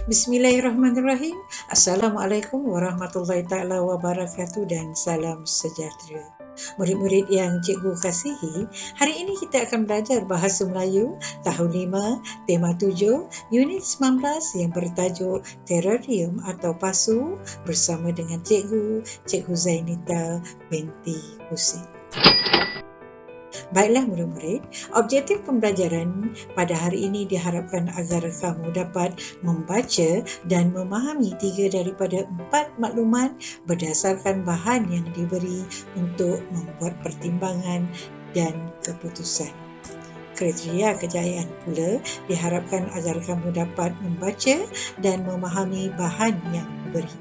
Bismillahirrahmanirrahim. Assalamualaikum warahmatullahi taala wabarakatuh dan salam sejahtera. Murid-murid yang cikgu kasihi, hari ini kita akan belajar Bahasa Melayu Tahun 5, Tema 7, Unit 19 yang bertajuk Terrarium atau Pasu bersama dengan Cikgu Zainita binti Husin. Baiklah murid-murid, objektif pembelajaran pada hari ini diharapkan agar kamu dapat membaca dan memahami 3 daripada 4 maklumat berdasarkan bahan yang diberi untuk membuat pertimbangan dan keputusan. Kriteria kejayaan pula diharapkan agar kamu dapat membaca dan memahami bahan yang diberi.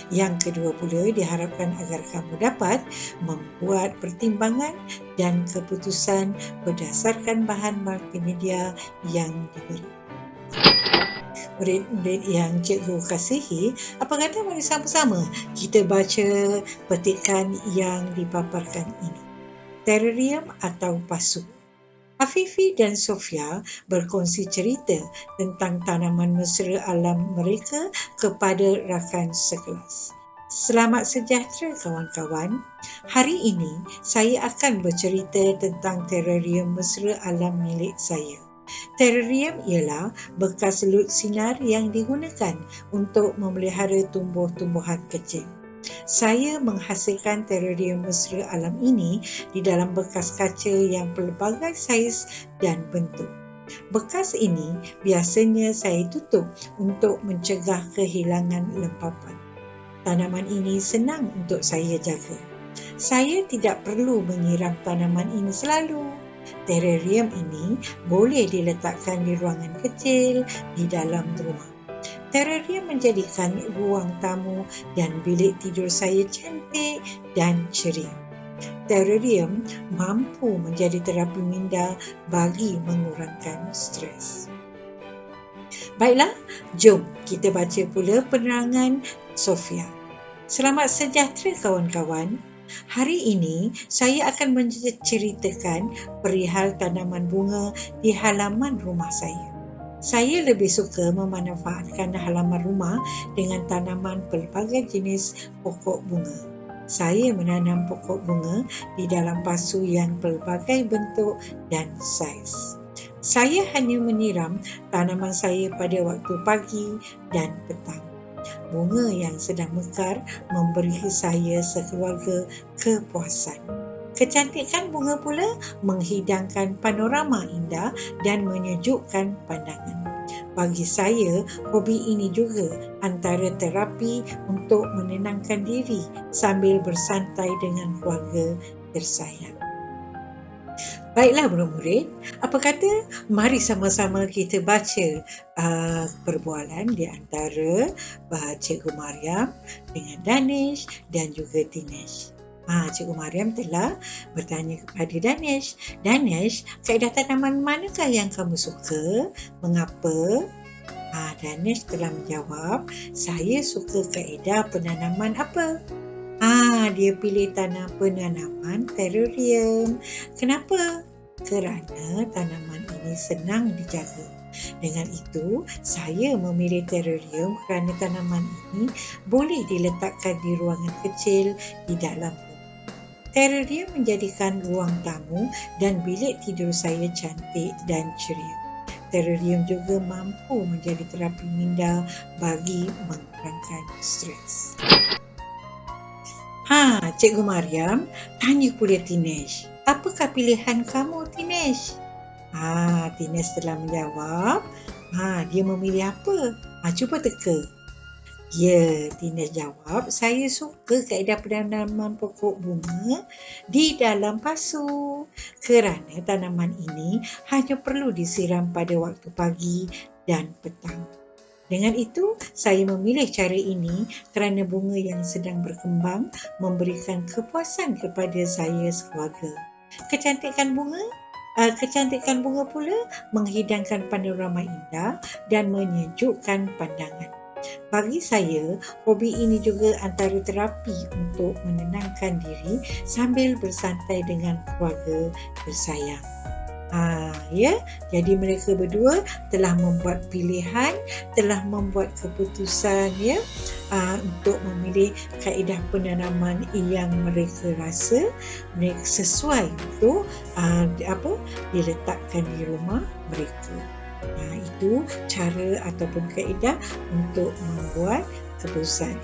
Yang kedua pula diharapkan agar kamu dapat membuat pertimbangan dan keputusan berdasarkan bahan multimedia yang diberi. Murid-murid yang cikgu kasihi, apa kata mari sama-sama kita baca petikan yang dipaparkan ini. Terrarium atau pasu. Afifi dan Sofia berkongsi cerita tentang tanaman mesra alam mereka kepada rakan sekelas. Selamat sejahtera kawan-kawan. Hari ini saya akan bercerita tentang terrarium mesra alam milik saya. Terrarium ialah bekas lut sinar yang digunakan untuk memelihara tumbuh-tumbuhan kecil. Saya menghasilkan terrarium mesra alam ini di dalam bekas kaca yang pelbagai saiz dan bentuk. Bekas ini biasanya saya tutup untuk mencegah kehilangan lempapan. Tanaman ini senang untuk saya jaga. Saya tidak perlu menyiram tanaman ini selalu. Terrarium ini boleh diletakkan di ruangan kecil di dalam rumah. Terrarium menjadikan ruang tamu dan bilik tidur saya cantik dan ceria. Terrarium mampu menjadi terapi minda bagi mengurangkan stres. Baiklah, jom kita baca pula penerangan Sofia. Selamat sejahtera kawan-kawan. Hari ini saya akan menceritakan perihal tanaman bunga di halaman rumah saya. Saya lebih suka memanfaatkan halaman rumah dengan tanaman pelbagai jenis pokok bunga. Saya menanam pokok bunga di dalam pasu yang pelbagai bentuk dan saiz. Saya hanya menyiram tanaman saya pada waktu pagi dan petang. Bunga yang sedang mekar memberi saya sekeluarga kepuasan. Kecantikan bunga pula menghidangkan panorama indah dan menyejukkan pandangan. Bagi saya, hobi ini juga antara terapi untuk menenangkan diri sambil bersantai dengan keluarga tersayang. Baiklah murid-murid, apa kata mari sama-sama kita baca perbualan di antara Cikgu Mariam dengan Danish dan juga Dinesh. Cikgu Mariam telah bertanya kepada Danish. Danish, kaedah tanaman manakah yang kamu suka? Mengapa? Danish telah menjawab, saya suka kaedah penanaman apa? Dia pilih penanaman terrarium. Kenapa? Kerana tanaman ini senang dijaga. Dengan itu, saya memilih terrarium kerana tanaman ini boleh diletakkan di ruangan kecil di dalam rumah. Terrarium menjadikan ruang tamu dan bilik tidur saya cantik dan ceria. Terrarium juga mampu menjadi terapi minda bagi mengurangkan stres. Cikgu Mariam tanya pula Dinesh. Apakah pilihan kamu, Dinesh? Dinesh telah menjawab. Dia memilih apa? Cuba teka. Ya, Dinesh jawab, saya suka kaedah penanaman pokok bunga di dalam pasu kerana tanaman ini hanya perlu disiram pada waktu pagi dan petang. Dengan itu, saya memilih cara ini kerana bunga yang sedang berkembang memberikan kepuasan kepada saya sekeluarga. Kecantikan bunga pula menghidangkan panorama indah dan menyejukkan pandangan. Bagi saya, hobi ini juga antara terapi untuk menenangkan diri sambil bersantai dengan keluarga tersayang. Ya, jadi mereka berdua telah membuat pilihan, telah membuat keputusan ya untuk memilih kaedah penanaman yang mereka rasa mereka sesuai untuk diletakkan di rumah mereka. Itu cara ataupun kaedah untuk membuat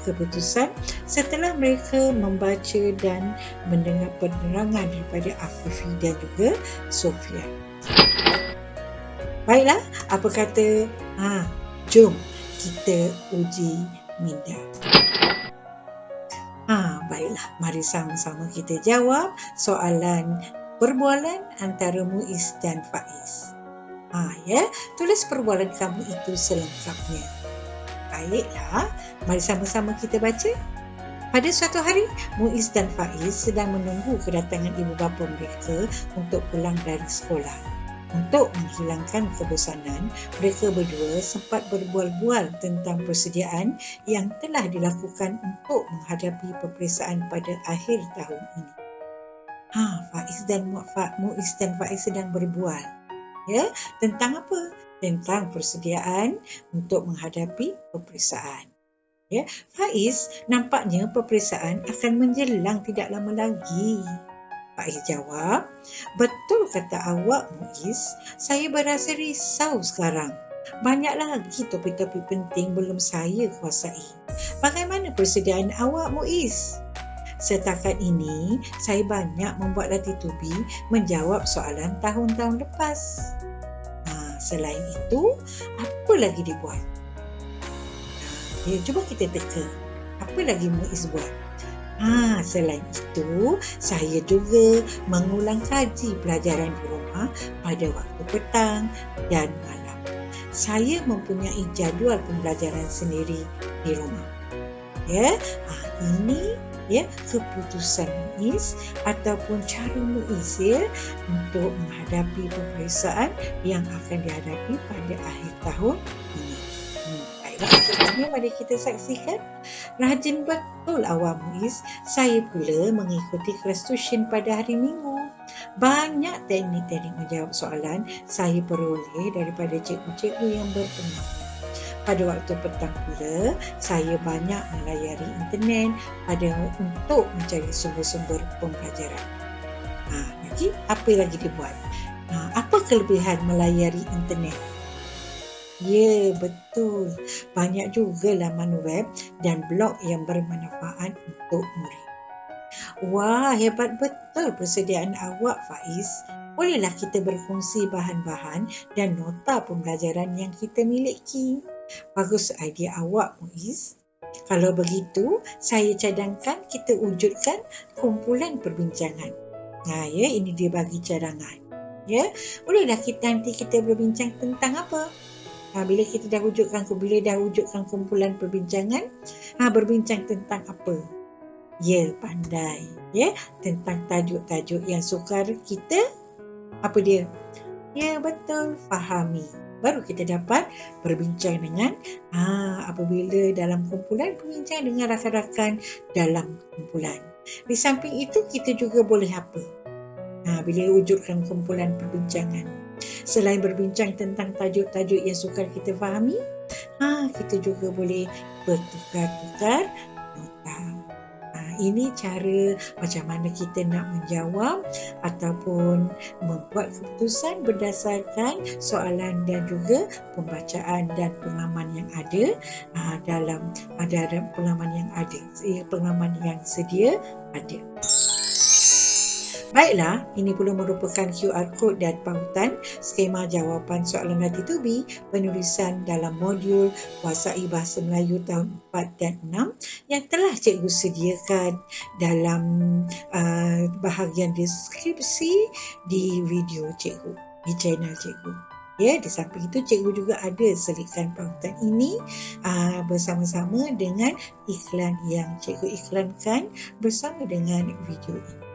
keputusan setelah mereka membaca dan mendengar penerangan daripada Afifi dan juga Sofia. Baiklah, apa kata jom kita uji minda. Baiklah, mari sama-sama kita jawab soalan perbualan antara Muiz dan Faiz. Tulis perbualan kamu itu selengkapnya. Baiklah, mari sama-sama kita baca. Pada suatu hari, Muiz dan Faiz sedang menunggu kedatangan ibu bapa mereka untuk pulang dari sekolah. Untuk menghilangkan kebosanan, mereka berdua sempat berbual-bual tentang persediaan yang telah dilakukan untuk menghadapi peperiksaan pada akhir tahun ini. Muiz dan Faiz sedang berbual. Ya, tentang apa? Tentang persediaan untuk menghadapi peperiksaan. Ya, Faiz, nampaknya peperiksaan akan menjelang tidak lama lagi. Faiz jawab, betul kata awak Muiz, saya berasa risau sekarang. Banyak lagi topik-topik penting belum saya kuasai. Bagaimana persediaan awak Muiz? Setakat ini, saya banyak membuat latih tubi menjawab soalan tahun-tahun lepas. Selain itu, apa lagi dibuat? Cuba kita teka. Apa lagi Muiz buat? Selain itu, saya juga mengulang kaji pelajaran di rumah pada waktu petang dan malam. Saya mempunyai jadual pembelajaran sendiri di rumah. Ini keputusan Muiz ataupun cara Muiz untuk menghadapi peperiksaan yang akan dihadapi pada akhir tahun ini. Selanjutnya mari kita saksikan. Rajin betul awak Muiz. Saya pula mengikuti kelas tuition pada hari Minggu. Banyak teknik-teknik menjawab soalan saya peroleh daripada cikgu-cikgu yang berpengalaman. Pada waktu petang pula, saya banyak melayari internet untuk mencari sumber-sumber pembelajaran. Apa lagi dibuat? Apa kelebihan melayari internet? Ya, betul. Banyak juga laman web dan blog yang bermanfaat untuk murid. Wah, hebat betul persediaan awak, Faiz. Bolehlah kita berkongsi bahan-bahan dan nota pembelajaran yang kita miliki. Bagus idea awak, Muiz. Kalau begitu, saya cadangkan kita wujudkan kumpulan perbincangan. Ini dia bagi cadangan. Bolehlah nanti kita berbincang tentang apa? Bila dah wujudkan kumpulan perbincangan, berbincang tentang apa? Pandai. Tentang tajuk-tajuk yang sukar kita. Apa dia? Betul, fahami. Baru kita dapat berbincang dengan apabila dalam kumpulan, berbincang dengan rakan-rakan dalam kumpulan. Di samping itu, kita juga boleh apa? Bila wujudkan kumpulan perbincangan, selain berbincang tentang tajuk-tajuk yang sukar kita fahami, kita juga boleh bertukar-tukar nota. Ini cara macam mana kita nak menjawab ataupun membuat keputusan berdasarkan soalan dan juga pembacaan dan pengalaman yang ada dalam pengalaman yang sedia ada. Baiklah, ini pula merupakan QR code dan pautan skema jawapan soalan latih tubi penulisan dalam modul Kuasai Bahasa Melayu tahun 4 dan 6 yang telah cikgu sediakan dalam bahagian deskripsi di video cikgu, di channel cikgu. Di samping itu, cikgu juga ada selitkan pautan ini bersama-sama dengan iklan yang cikgu iklankan bersama dengan video ini.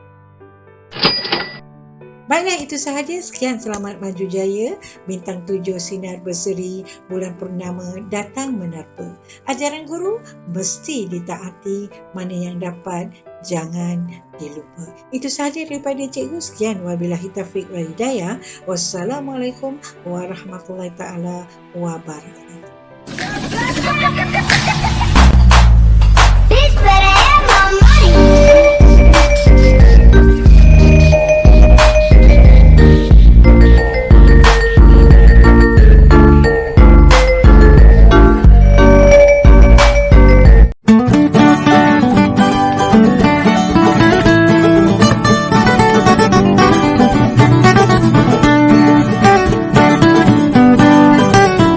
Baiklah, itu sahaja. Sekian, selamat maju jaya. Bintang 7 sinar berseri, bulan purnama datang menerpa. Ajaran guru mesti ditaati, mana yang dapat jangan dilupa. Itu sahaja daripada cikgu. Sekian, wabillahi taufiq wal hidayah. Wassalamualaikum warahmatullahi taala wabarakatuh.